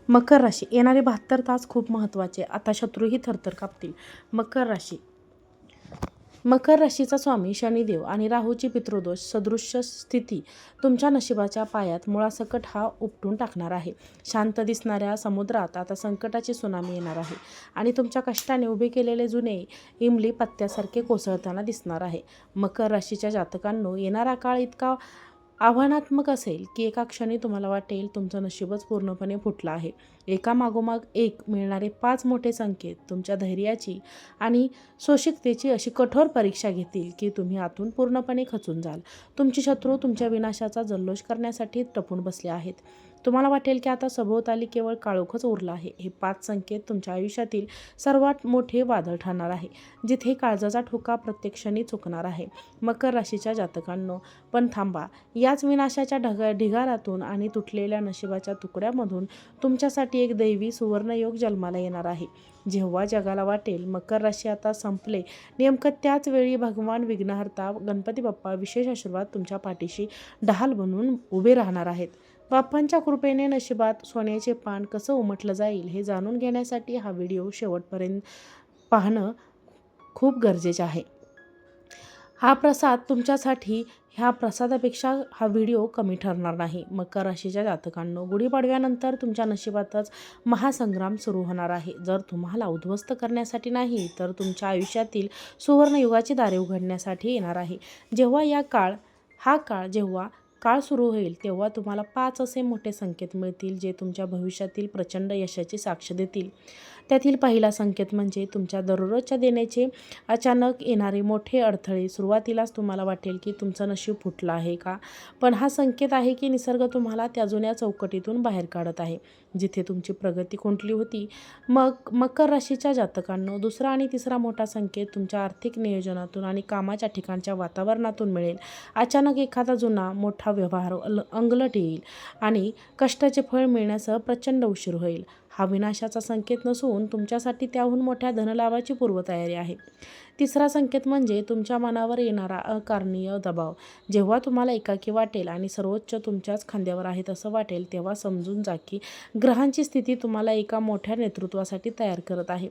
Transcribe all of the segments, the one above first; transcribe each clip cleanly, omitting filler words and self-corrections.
मकर राशी. येणारे 72 तास खूप महत्त्वाचे. आता शत्रूही थरथर कापतील. मकर राशी. मकर राशीचा स्वामी शनिदेव आणि राहूची पितृदोष सदृश्य स्थिती तुमच्या नशिबाच्या पायात मुळासकट हा उपटून टाकणार आहे. शांत दिसणाऱ्या समुद्रात आता संकटाची सुनामी येणार आहे आणि तुमच्या कष्टाने उभे केलेले जुने इमली पत्त्यासारखे कोसळताना दिसणार आहे. मकर राशीच्या जातकांनो, येणारा काळ इतका आव्हानात्मक असेल की एका क्षणी तुम्हाला वाटेल तुमचं नशीबच पूर्णपणे फुटलं आहे. एका मागोमाग एक मिळणारे 5 मोठे संकेत तुमच्या धैर्याची आणि सोशिकतेची अशी कठोर परीक्षा घेतील की तुम्ही आतून पूर्णपणे खचून जाल. तुमचे शत्रू तुमच्या विनाशाचा जल्लोष करण्यासाठी टपून बसले आहेत. तुम्हाला वाटेल की आता सभोवताली केवळ काळोखच उरला आहे. हे 5 संकेत तुमच्या आयुष्यातील सर्वात मोठे वादळ ठरणार आहे, जिथे काळजाचा ठोका प्रत्येक क्षणी चुकणार आहे. मकर राशीच्या जातकांनो, पण थांबा. याच विनाशाच्या ढिगाऱ्यातून आणि तुटलेल्या नशिबाच्या तुकड्यामधून तुमच्यासाठी एक दैवी सुवर्णयोग जन्माला येणार आहे. जेव्हा जगाला वाटेल मकर राशी आता संपले, नेमकं त्याच वेळी भगवान विघ्नहर्ता गणपती बाप्पा विशेष आशीर्वाद तुमच्या पाठीशी ढाल बनून उभे राहणार आहेत. बाप्पांच्या कृपेने नशिबात सोन्याचे पान कसं उमटलं जाईल हे जाणून घेण्यासाठी हा व्हिडिओ शेवटपर्यंत पाहणं खूप गरजेचे आहे. हा प्रसाद तुमच्यासाठी ह्या प्रसादापेक्षा हा व्हिडिओ कमी ठरणार नाही. मकर राशीच्या जातकांनो, गुढीपाडव्यानंतर तुमच्या नशिबातच महासंग्राम सुरू होणार आहे. जर तुम्हाला उद्ध्वस्त करण्यासाठी नाही, तर तुमच्या आयुष्यातील सुवर्णयुगाची दारे उघडण्यासाठी येणार आहे. जेव्हा काळ सुरू होईल तेव्हा तुम्हाला 5 असे मोठे संकेत मिळतील जे तुमच्या भविष्यातील प्रचंड यशाची साक्ष देतील. त्यातील पहिला संकेत म्हणजे तुमच्या दररोजच्या देण्याचे अचानक येणारे मोठे अडथळे. सुरुवातीलाच तुम्हाला वाटेल की तुमचं नशीब फुटलं आहे का? पण हा संकेत आहे की निसर्ग तुम्हाला त्या जुन्या चौकटीतून बाहेर काढत आहे, जिथे तुमची प्रगती खुंटली होती. मग मकर राशीच्या जातकांनो, दुसरा आणि तिसरा मोठा संकेत तुमच्या आर्थिक नियोजनातून आणि कामाच्या ठिकाणच्या वातावरणातून मिळेल. अचानक एखादा जुना मोठा व्यवहार अंगलट येईल आणि कष्टाचे फळ मिळण्यासह प्रचंड उशीर होईल. हा विनाशाचा संकेत नसून तुमच्यासाठी त्याहून मोठ्या धनलाभाची पूर्वतयारी आहे. तिसरा संकेत म्हणजे तुमच्या मनावर येणारा अकारणीय दबाव. जेव्हा तुम्हाला एकाकी वाटेल आणि सर्वोच्च तुमच्याच खांद्यावर आहेत असं वाटेल, तेव्हा समजून जा की ग्रहांची स्थिती तुम्हाला एका मोठ्या नेतृत्वासाठी तयार करत आहे.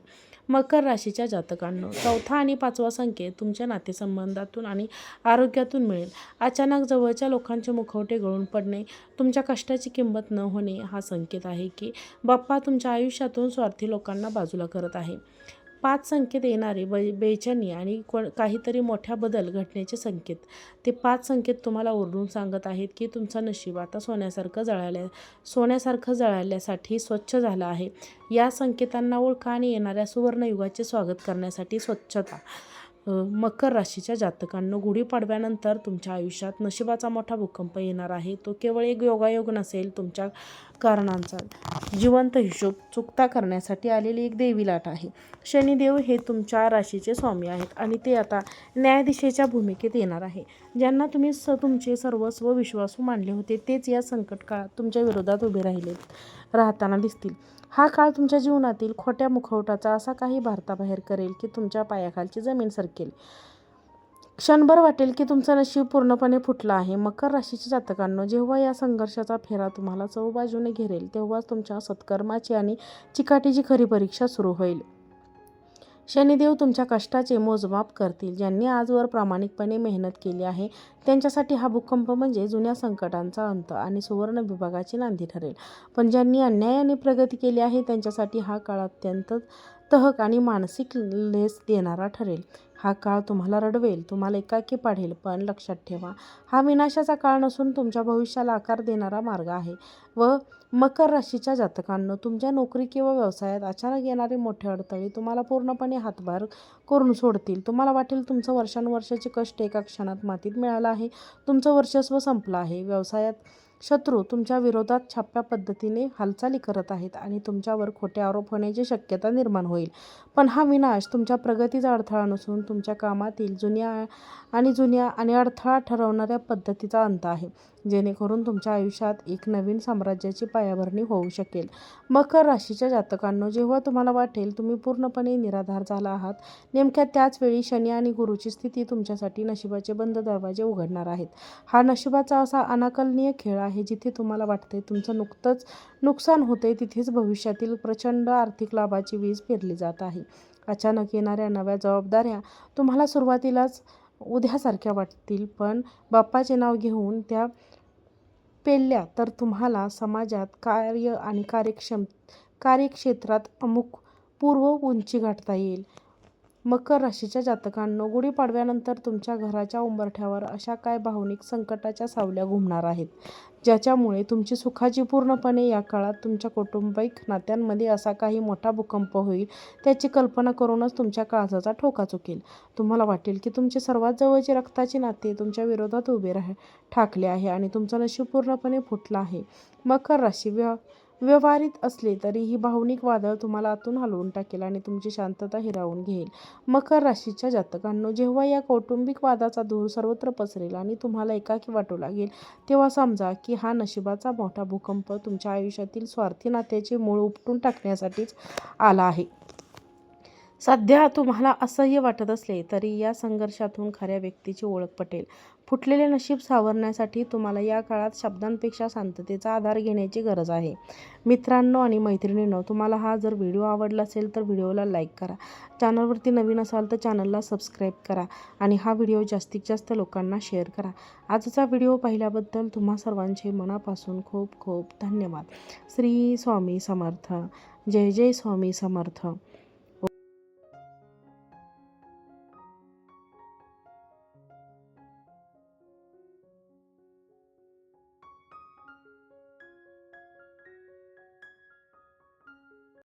मकर राशीच्या जातकांनो, चौथा आणि 5वा संकेत तुमच्या नातेसंबंधातून आणि आरोग्यातून मिळेल. अचानक जवळच्या लोकांचे मुखवटे गळून पडणे, तुमच्या कष्टाची किंमत न होणे हा संकेत आहे की बाप्पा तुमच्या आयुष्यातून स्वार्थी लोकांना बाजूला करत आहे. 5 संकेत येणारे बेचैनी आणि काहीतरी मोठ्या बदल घडण्याचे संकेत. ते 5 संकेत तुम्हाला ओरडून सांगत आहेत की तुमचं नशीब आता सोन्यासारखं जळाल्यासाठी स्वच्छ झालं आहे. या संकेतांना ओळखा आणि येणाऱ्या सुवर्णयुगाचे स्वागत करण्यासाठी स्वच्छता. मकर राशीच्या जातकांनो, गुढीपाडव्यानंतर तुमच्या आयुष्यात नशिबाचा मोठा भूकंप येणार आहे. तो केवळ एक योगायोग नसेल, तुमच्या कारणांचा जिवंत हिशोब चुकता करण्यासाठी आलेली एक देवी लाट आहे. शनिदेव हे तुमच्या राशीचे स्वामी आहेत आणि ते आता न्यायाधीशाच्या भूमिकेत येणार आहे. ज्यांना तुम्ही तुमचे सर्वस्व विश्वासू मानले होते, तेच या संकट काळात तुमच्या विरोधात उभे राहताना दिसतील. हा काळ तुमच्या जीवनातील खोट्या मुखवटाचा असा काही भारताबाहेर करेल की तुमच्या पायाखालची जमीन सरकेल. क्षणभर वाटेल की तुमचं नशीब पूर्णपणे फुटलं आहे. मकर राशीच्या जातकांनो, जेव्हा या संघर्षाचा फेरा तुम्हाला चहूबाजूने घेरेल, तेव्हाच तुमच्या सत्कर्माची आणि चिकाटीची खरी परीक्षा सुरू होईल. शनिदेव तुमच्या कष्टाचे मोजमाप करतील. ज्यांनी आजवर प्रामाणिकपणे मेहनत केली आहे त्यांच्यासाठी हा भूकंप म्हणजे जुन्या संकटांचा अंत आणि सुवर्ण विभागाची नांदी ठरेल. पण ज्यांनी अन्यायाने प्रगती केली आहे त्यांच्यासाठी हा काळ अत्यंत तहक आणि मानसिक लेस देणारा ठरेल. हा काळ तुम्हाला रडवेल, तुम्हाला एकाकी पाडेल, पण लक्षात ठेवा, हा विनाशाचा काळ नसून तुमच्या भविष्याला आकार देणारा मार्ग आहे. मकर राशीच्या जातकांनो, तुमच्या नोकरी किंवा व्यवसायात अचानक येणारे मोठे अडथळे तुम्हाला पूर्णपणे हातभार करून सोडतील. तुम्हाला वाटेल तुमचं वर्षानुवर्षाचे कष्ट एका क्षणात मातीत मिळालं आहे, तुमचं वर्चस्व संपलं आहे. व्यवसायात शत्रू तुमच्या विरोधात छाप्या पद्धतीने हालचाली करत आहेत आणि तुमच्यावर खोटे आरोप होण्याची शक्यता निर्माण होईल. पण हा विनाश तुमच्या प्रगतीचा अडथळा नसून तुमच्या कामातील जुन्या आणि अडथळा ठरवणाऱ्या पद्धतीचा अंत आहे. जेणेकरून तुमच्या आयुष्यात एक नवीन साम्राज्याची पायाभरणी होऊ शकेल. मकर राशीच्या जातकांनो, जेव्हा तुम्हाला वाटेल तुम्ही पूर्णपणे निराधार झाला आहात, नेमक्या त्याच वेळी शनी आणि गुरुची स्थिती तुमच्यासाठी नशिबाचे बंद दरवाजे उघडणार आहेत. हा नशिबाचा असा अनाकलनीय खेळ आहे, जिथे तुम्हाला वाटते तुमचं नुकतंच नुकसान होते, तिथेच भविष्यातील प्रचंड आर्थिक लाभाची वीज पेरली जात आहे. अचानक येणाऱ्या नव्या जबाबदाऱ्या तुम्हाला सुरुवातीलाच उद्यासारख्या वाटतील, पण बाप्पाचे नाव घेऊन त्या पेलल्या तर तुम्हाला समाजात कार्य आणि कार्यक्षेत्रात अमुक पूर्व उंची गाठता येईल. मकर राशीच्या जातकांनो, गुढीपाडव्यानंतर तुमच्या घराच्या उंबरठ्यावर अशा काय भावनिक संकटाच्या सावल्या घुमणार आहेत, ज्याच्यामुळे तुमची सुखाची पूर्णपणे या काळात तुमच्या कौटुंबिक नात्यांमध्ये असा काही मोठा भूकंप होईल, त्याची कल्पना करूनच तुमच्या काळजाचा ठोका चुकेल. तुम्हाला वाटेल की तुमचे सर्वात जवळचे रक्ताचे नाते तुमच्या विरोधात उभे ठाकले आहे आणि तुमचं नशीब पूर्णपणे फुटलं आहे. मकर राशी व्यवहारीत असले तरीही भावनिक वादळ तुम्हाला आतून हलवून टाकेल आणि तुमची शांतता हिरावून घेईल. मकर राशीच्या जातकांनो, जेव्हा या कौटुंबिक वादाचा धूर सर्वत्र पसरेल आणि तुम्हाला एकाकी वाटू लागेल, तेव्हा समजा की हा नशिबाचा मोठा भूकंप तुमच्या आयुष्यातील स्वार्थी नात्याचे मूळ उपटून टाकण्यासाठीच आला आहे. सध्या तुम्हाला असह्य वाटत असले तरी या संघर्षातून खऱ्या व्यक्तीची ओळख पटेल. फुटलेले नशीब सावरण्यासाठी तुम्हाला या काळात शब्दांपेक्षा शांततेचा आधार घेण्याची गरज आहे. मित्रांनो आणि मैत्रिणींनो, तुम्हाला हा जर व्हिडिओ आवडला असेल तर व्हिडिओला लाईक करा. चॅनलवरती नवीन असाल तर चॅनलला सबस्क्राईब करा आणि हा व्हिडिओ जास्तीत जास्त लोकांना शेअर करा. आजचा व्हिडिओ पाहिल्याबद्दल तुम्हा सर्वांचे मनापासून खूप खूप धन्यवाद. श्री स्वामी समर्थ. जय जय स्वामी समर्थ.